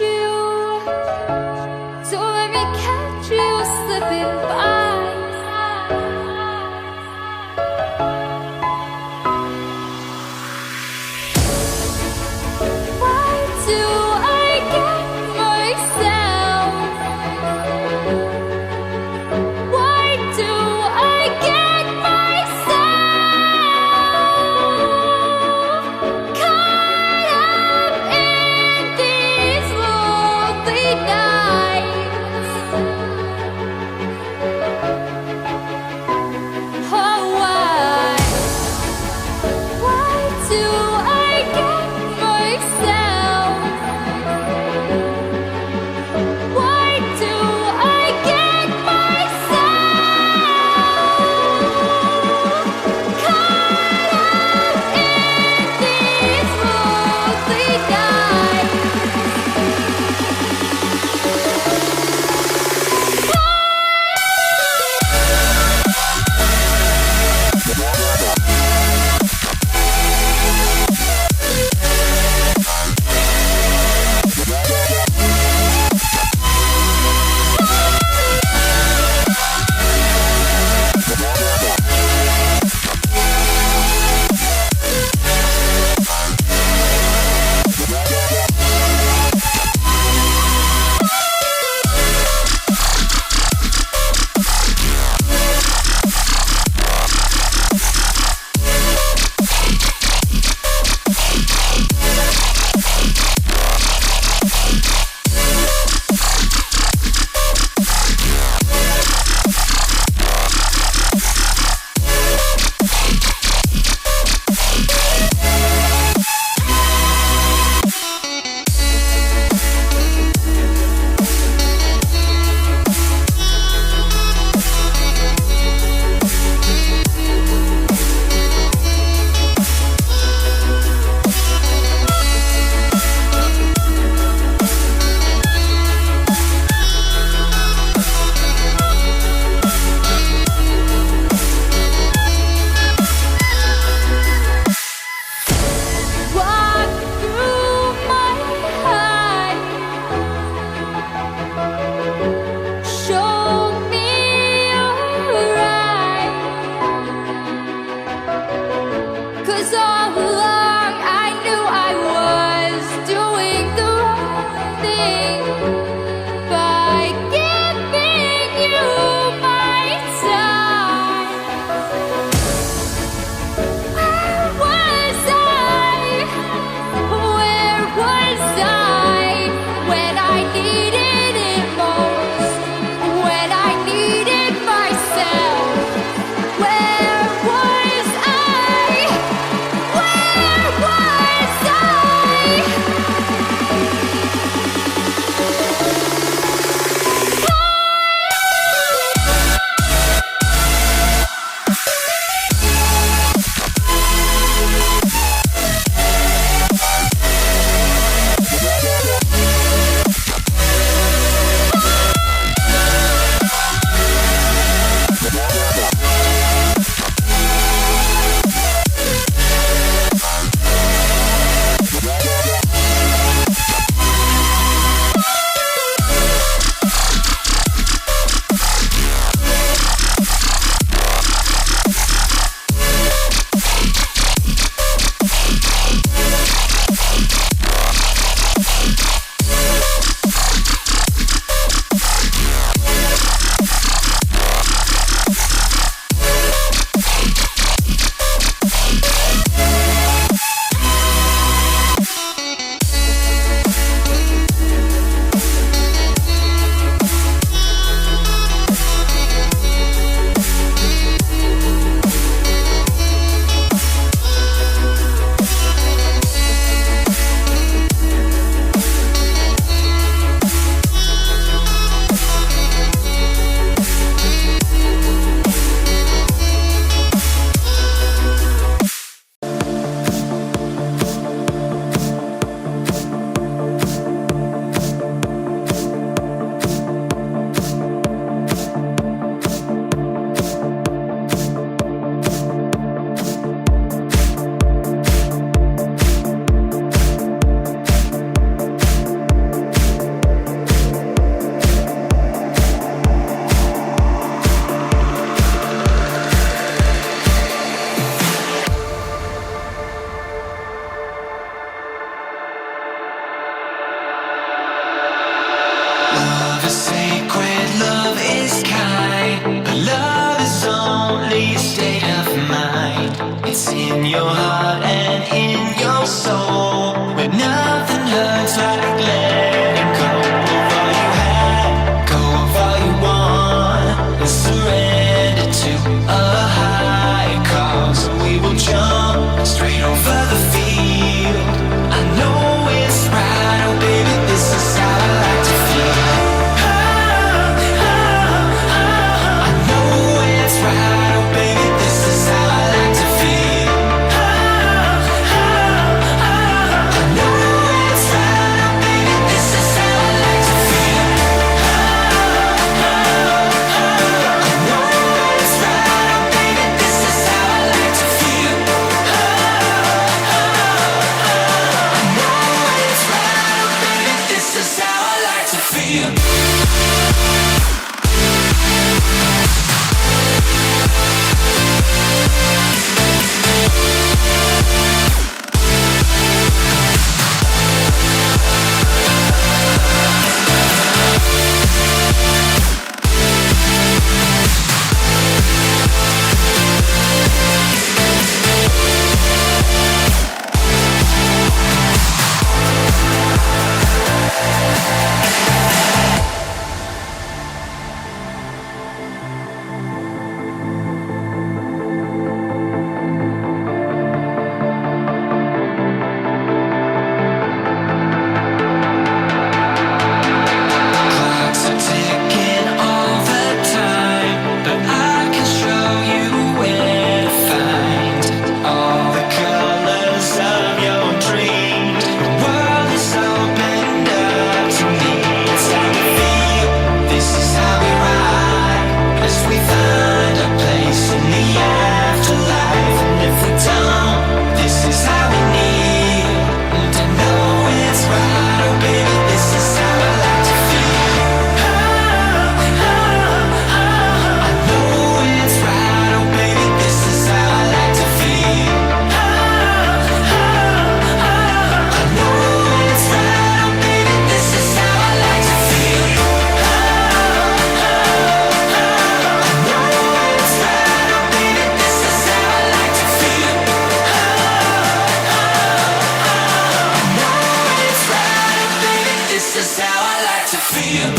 you. Don't let me catch you slipping by. Why do I get myself? Why do I get myself caught up in these loops? for sacred love is kind, but love is only a state of mind. It's in your heart and in your soul, where nothing hurts like letting go of all you had, go of all you want, and surrender to a higher cause. We will jump straight over the field. I know it's right, oh baby, this is how I like to feel. I know it's right, oh baby, this is how I like to feel. I know it's right, oh baby, this is how I like to feel. I know it's right, oh baby, this is how I like to feel. I know it's right, oh baby, this is how I like to feel. Clocks are ticking all the time, but I can show you where to find all the colors of your dreams. The world is opened up to me. It's how we feel. This is how we ride as we find a place in the afterlife. And if we don't, this is how we kneel. And I know it's right, oh baby, this is how I like to feel. I know it's right, oh baby, this is how I like to feel. I know it's right, oh baby, this is how I like to feel. I know it's right, oh baby, this is how I like to feel. I know it's right, oh baby, this is how I like to feel.